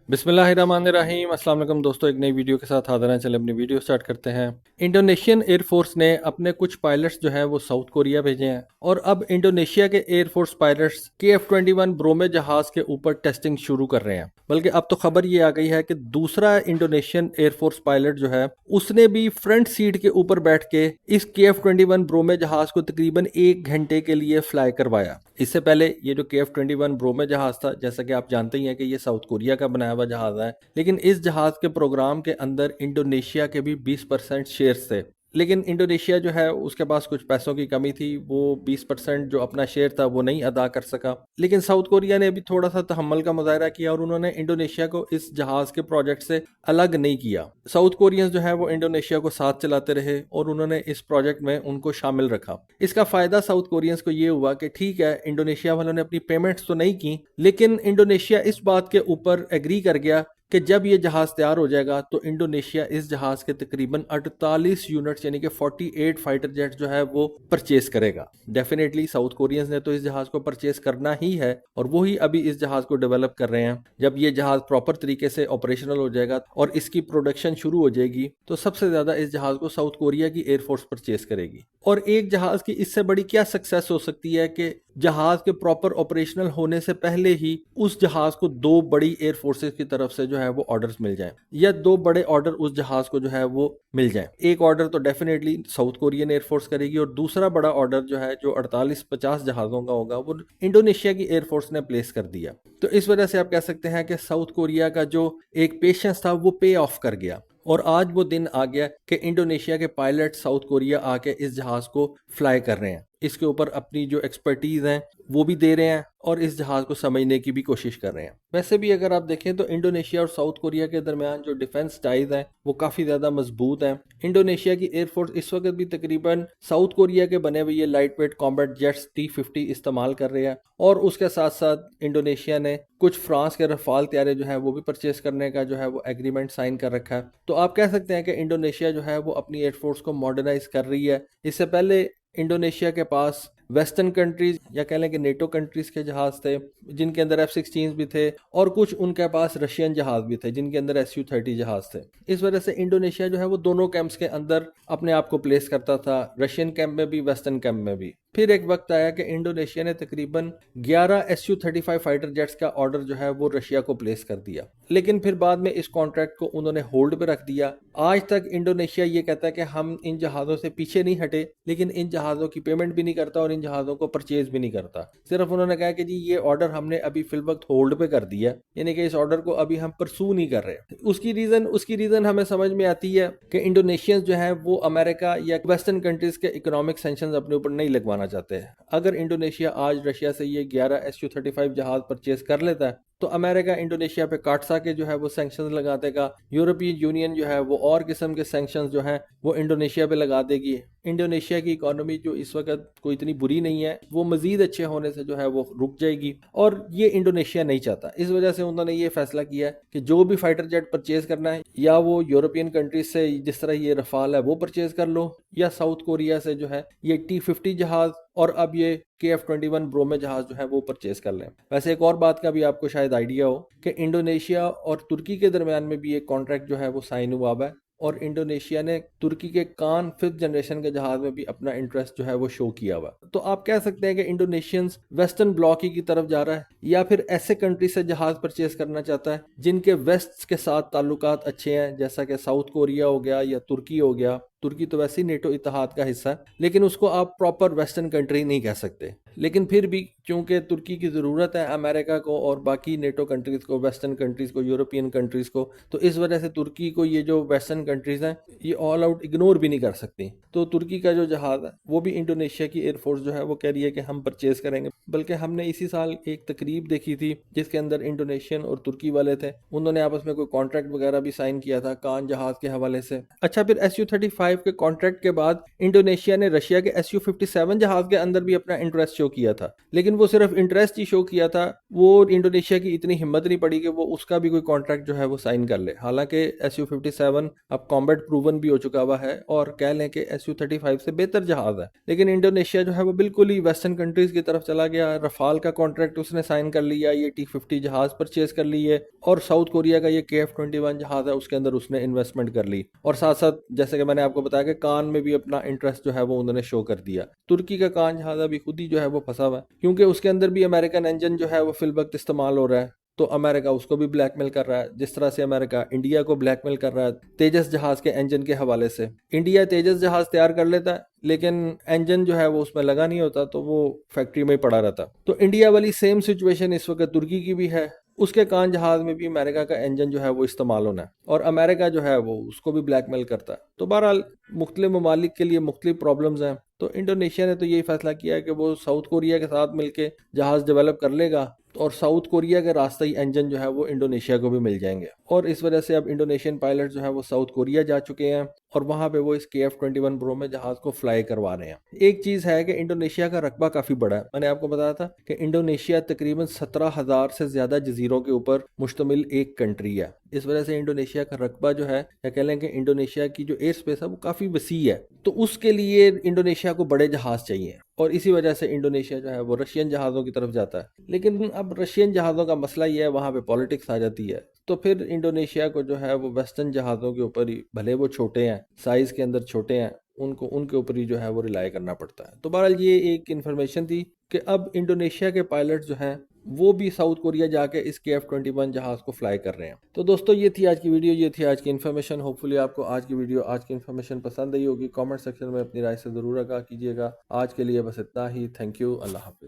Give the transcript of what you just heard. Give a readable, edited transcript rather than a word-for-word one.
बिस्मिल्लाहिर्रहमानिर्रहीम। अस्सलाम वालेकुम दोस्तों, एक नई वीडियो के साथ हाजिर हैं। चले अपनी वीडियो स्टार्ट करते हैं। इंडोनेशियन एयरफोर्स ने अपने कुछ पायलट्स जो हैं वो साउथ कोरिया भेजे हैं और अब इंडोनेशिया के एयरफोर्स पायलट्स KF-21 ब्रोमे जहाज के ऊपर टेस्टिंग शुरू कर रहे हैं। बल्कि अब तो खबर ये आ गई है कि दूसरा इंडोनेशियन एयरफोर्स पायलट जो है उसने भी फ्रंट सीट के ऊपर बैठ के इस KF-21 ब्रोमे जहाज को तकरीबन 1 घंटे के लिए फ्लाई करवाया। इससे पहले ये जो KF-21 ब्रोमे जहाज था, जैसा कि आप जानते ही हैं कि ये साउथ कोरिया का बनाया हुआ जहाज है, लेकिन इस जहाज के प्रोग्राम के अंदर इंडोनेशिया के भी 20% शेयर्स थे। लेकिन इंडोनेशिया जो है उसके पास कुछ पैसों की कमी थी, वो 20% जो अपना शेयर था वो नहीं अदा कर सका। लेकिन साउथ कोरिया ने भी थोड़ा सा तहम्मुल का मुजाहरा किया और उन्होंने इंडोनेशिया को इस जहाज के प्रोजेक्ट से अलग नहीं किया। साउथ कोरियंस जो है वो इंडोनेशिया को साथ चलाते रहे और उन्होंने इस प्रोजेक्ट में उनको शामिल रखा। इसका फायदा साउथ कोरियंस को ये हुआ कि ठीक है, इंडोनेशिया वालों ने अपनी पेमेंट्स तो नहीं की, लेकिन इंडोनेशिया इस बात के ऊपर एग्री कर गया कि जब ये जहाज तैयार हो जाएगा तो इंडोनेशिया इस जहाज के तकरीबन 48 यूनिट्स यानी कि 48 फाइटर जेट जो है वो परचेज करेगा। डेफिनेटली साउथ कोरियंस ने तो इस जहाज को परचेज करना ही है और वो ही अभी इस जहाज को डेवलप कर रहे हैं। जब ये जहाज प्रॉपर तरीके से ऑपरेशनल हो जाएगा और इसकी प्रोडक्शन शुरू हो जाएगी तो सबसे ज्यादा इस जहाज को साउथ कोरिया की एयरफोर्स परचेज करेगी। और एक जहाज की इससे बड़ी क्या सक्सेस हो सकती है कि जहाज के प्रॉपर ऑपरेशनल होने से पहले ही उस जहाज को दो बड़ी एयरफोर्सेस की तरफ से जो है वो ऑर्डर्स मिल जाएं, या दो बड़े ऑर्डर उस जहाज को जो है वो मिल जाएं। एक ऑर्डर तो डेफिनेटली साउथ कोरियन एयरफोर्स करेगी और दूसरा बड़ा ऑर्डर जो है जो 48-50 जहाजों का होगा वो इंडोनेशिया की एयरफोर्स ने प्लेस कर दिया। तो इस वजह से आप कह सकते हैं कि साउथ कोरिया का जो एक पेशेंस था वो पे ऑफ कर गया और आज वो दिन आ गया कि इंडोनेशिया के पायलट साउथ कोरिया आके इस जहाज को फ्लाई कर रहे हैं, इसके ऊपर अपनी जो एक्सपर्टीज है वो भी दे रहे हैं और इस जहाज को समझने की भी कोशिश कर रहे हैं। वैसे भी अगर आप देखें तो इंडोनेशिया और साउथ कोरिया के दरमियान जो डिफेंस टाइज हैं वो काफी ज्यादा मजबूत हैं। इंडोनेशिया की एयरफोर्स इस वक्त भी तकरीबन साउथ कोरिया के बने हुए light weight combat jets T-50 इस्तेमाल कर रहे हैं और उसके साथ साथ इंडोनेशिया ने कुछ फ्रांस के रफाल तैयारे जो है वो भी परचेज करने का जो है वो एग्रीमेंट साइन कर रखा है। तो आप कह सकते हैं कि इंडोनेशिया जो है वो अपनी एयरफोर्स को मॉडर्नाइज कर रही है। इससे पहले इंडोनेशिया के पास वेस्टर्न कंट्रीज या कह लें कि नेटो कंट्रीज के जहाज थे जिनके अंदर F-16 भी थे और कुछ उनके पास रशियन जहाज भी थे जिनके अंदर Su-30 जहाज थे। इस वजह से इंडोनेशिया जो है वो दोनों कैंप्स के अंदर अपने आप को प्लेस करता था, रशियन कैंप में भी वेस्टर्न कैंप में भी। फिर एक वक्त आया कि इंडोनेशिया ने तकरीबन 11 Su-35 फाइटर जेट्स का ऑर्डर जो है वो रशिया को प्लेस कर दिया, लेकिन फिर बाद में इस कॉन्ट्रैक्ट को उन्होंने होल्ड पे रख दिया। आज तक इंडोनेशिया ये कहता है कि हम इन जहाज़ों से पीछे नहीं हटे, लेकिन इन जहाज़ों की पेमेंट भी नहीं करता और इन जहाज़ों को परचेज भी नहीं करता। सिर्फ उन्होंने कहा कि जी ये ऑर्डर हमने अभी फिल वक्त होल्ड पे कर दिया, यानी कि इस ऑर्डर को अभी हम परसू नहीं कर रहे। उसकी रीज़न हमें समझ में आती है कि इंडोनेशियंस जो है वो अमेरिका या वेस्टर्न कंट्रीज के इकोनॉमिक सैंक्शंस अपने ऊपर नहीं लगवाना चाहते हैं। अगर इंडोनेशिया आज रशिया से ये 11 Su-35 जहाज परचेज कर लेता है तो अमेरिका इंडोनेशिया पे काटसा के जो है वो सैंक्शंस लगा देगा। यूरोपियन यूनियन जो है वो और किस्म के सैंक्शंस जो है वो इंडोनेशिया पे लगा देगी। इंडोनेशिया की इकोनॉमी जो इस वक्त कोई इतनी बुरी नहीं है वो मजीद अच्छे होने से जो है वो रुक जाएगी और ये इंडोनेशिया नहीं चाहता। इस वजह से उन्होंने ये फैसला किया कि जो भी फाइटर जेट परचेज करना है या वो यूरोपियन कंट्रीज से जिस तरह ये रफाल है वो परचेज कर लो, या साउथ कोरिया से जो है ये T-50 जहाज और अब ये KF-21 ब्रोमे जहाज जो है वो परचेज कर लें। वैसे एक और बात का भी आपको शायद आइडिया हो कि इंडोनेशिया और तुर्की के दरमियान में भी एक कॉन्ट्रैक्ट जो है वो साइन हुआ है और इंडोनेशिया ने तुर्की के कान 5th जनरेशन के जहाज में भी अपना इंटरेस्ट जो है वो शो किया हुआ। तो आप कह सकते हैं कि इंडोनेशियंस वेस्टर्न ब्लॉक की तरफ जा रहा है या फिर ऐसे कंट्री से जहाज परचेज करना चाहता है जिनके वेस्ट के साथ ताल्लुकात अच्छे हैं, जैसा कि साउथ कोरिया हो गया या तुर्की हो गया। तुर्की तो वैसे ही नेटो इत्तेहाद का हिस्सा है, लेकिन उसको आप प्रॉपर वेस्टर्न कंट्री नहीं कह सकते। लेकिन फिर भी क्योंकि तुर्की की ज़रूरत है अमेरिका को और बाकी नेटो कंट्रीज़ को, वेस्टर्न कंट्रीज़ को, यूरोपियन कंट्रीज़ को, तो इस वजह से तुर्की को ये जो वेस्टर्न कंट्रीज़ हैं ये ऑल आउट इग्नोर भी नहीं कर सकती। तो तुर्की का जो जहाज़ है वो भी इंडोनेशिया की एयरफोर्स जो है वो कह रही है कि हम परचेज करेंगे। बल्कि हमने इसी साल एक तकरीब देखी थी जिसके अंदर इंडोनेशियन और तुर्की वाले थे, उन्होंने आपस में कोई कॉन्ट्रैक्ट वगैरह भी साइन किया था कान जहाज़ के हवाले से। अच्छा, फिर Su-35 F-35 के कॉन्ट्रैक्ट के बाद इंडोनेशिया ने रशिया के Su-57 जहाज के अंदर भी अपना इंटरेस्ट शो किया था, लेकिन वो सिर्फ इंटरेस्ट ही शो किया था। वो इंडोनेशिया की इतनी हिम्मत नहीं पड़ी कि वो उसका भी कोई कॉन्ट्रैक्ट जो है वो साइन कर ले। हालांकि Su-57 अब कॉम्बैट प्रूवन भी हो चुका हुआ है और कह लें कि Su-35 से बेहतर जहाज है, लेकिन इंडोनेशिया जो है वो बिल्कुल ही वेस्टर्न कंट्रीज की तरफ चला गया। रफाल का कॉन्ट्रैक्ट उसने साइन कर लिया, ये T-50 जहाज परचेज कर लिए, और साउथ कोरिया का ये KF-21 जहाज है उसके अंदर उसने इन्वेस्टमेंट कर ली। और साथ साथ जैसे कि मैंने आपको बताया कि कान में भी अपना इंटरेस्ट जो है वो उन्होंने शो कर दिया। तुर्की का कान जहाज अभी खुद ही जो है वो फंसा हुआ है, क्योंकि उसके अंदर भी अमेरिकन इंजन जो है वो फिल वक्त इस्तेमाल हो रहा है, तो अमेरिका उसको भी ब्लैकमेल कर रहा है, जिस तरह से अमेरिका इंडिया को ब्लैकमेल कर रहा है तेजस जहाज के इंजन के हवाले से। इंडिया तेजस जहाज तैयार कर लेता है, लेकिन इंजन जो है वो उसमें लगा नहीं होता, तो वो फैक्ट्री में ही पड़ा रहता। तो इंडिया वाली सेम सिचुएशन इस वक्त तुर्की की भी है। उसके कान जहाज में भी अमेरिका का इंजन जो है वो इस्तेमाल होना है, और अमेरिका जो है वो उसको भी ब्लैकमेल करता है। तो बहरहाल मुख्तलिफ ममालिक के लिए मुख्तलिफ प्रॉब्लम्स हैं। तो इंडोनेशिया ने तो यही फैसला किया है कि वो साउथ कोरिया के साथ मिलकर जहाज डेवलप कर लेगा, और साउथ कोरिया के रास्ते ही इंजन जो है वो इंडोनेशिया को भी मिल जाएंगे। और इस वजह से अब इंडोनेशियन पायलट जो है वो साउथ कोरिया जा चुके हैं, और वहां पे वो इस KF-21 ब्रो में जहाज को फ्लाई करवा रहे हैं। एक चीज है कि इंडोनेशिया का रकबा काफी बड़ा है। मैंने आपको बताया था कि इंडोनेशिया तकरीबन 17,000 से ज्यादा जजीरों के ऊपर मुश्तमिल एक कंट्री है। इस वजह से इंडोनेशिया का रकबा जो है, या कह लें कि इंडोनेशिया की जो एयर स्पेस है वो काफी वसी है। तो उसके लिए इंडोनेशिया को बड़े जहाज चाहिए, और इसी वजह से इंडोनेशिया जो है वो रशियन जहाज़ों की तरफ जाता है। लेकिन अब रशियन जहाज़ों का मसला ये है, वहाँ पे पॉलिटिक्स आ जाती है, तो फिर इंडोनेशिया को जो है वो वेस्टर्न जहाज़ों के ऊपर ही, भले वो छोटे हैं, साइज़ के अंदर छोटे हैं, उनको उनके ऊपर ही जो है वो रिलाई करना पड़ता है। तो बहरहाल ये एक इन्फॉर्मेशन थी कि अब इंडोनेशिया के पायलट जो हैं वो भी साउथ कोरिया जाके इस KF-21 जहाज को फ्लाई कर रहे हैं। तो दोस्तों ये थी आज की वीडियो, ये थी आज की इन्फॉर्मेशन। होपफुली आपको आज की वीडियो, आज की इन्फॉर्मेशन पसंद आई होगी। कमेंट सेक्शन में अपनी राय से ज़रूर आगाह कीजिएगा। आज के लिए बस इतना ही। Thank you. अल्लाह हाफिज़।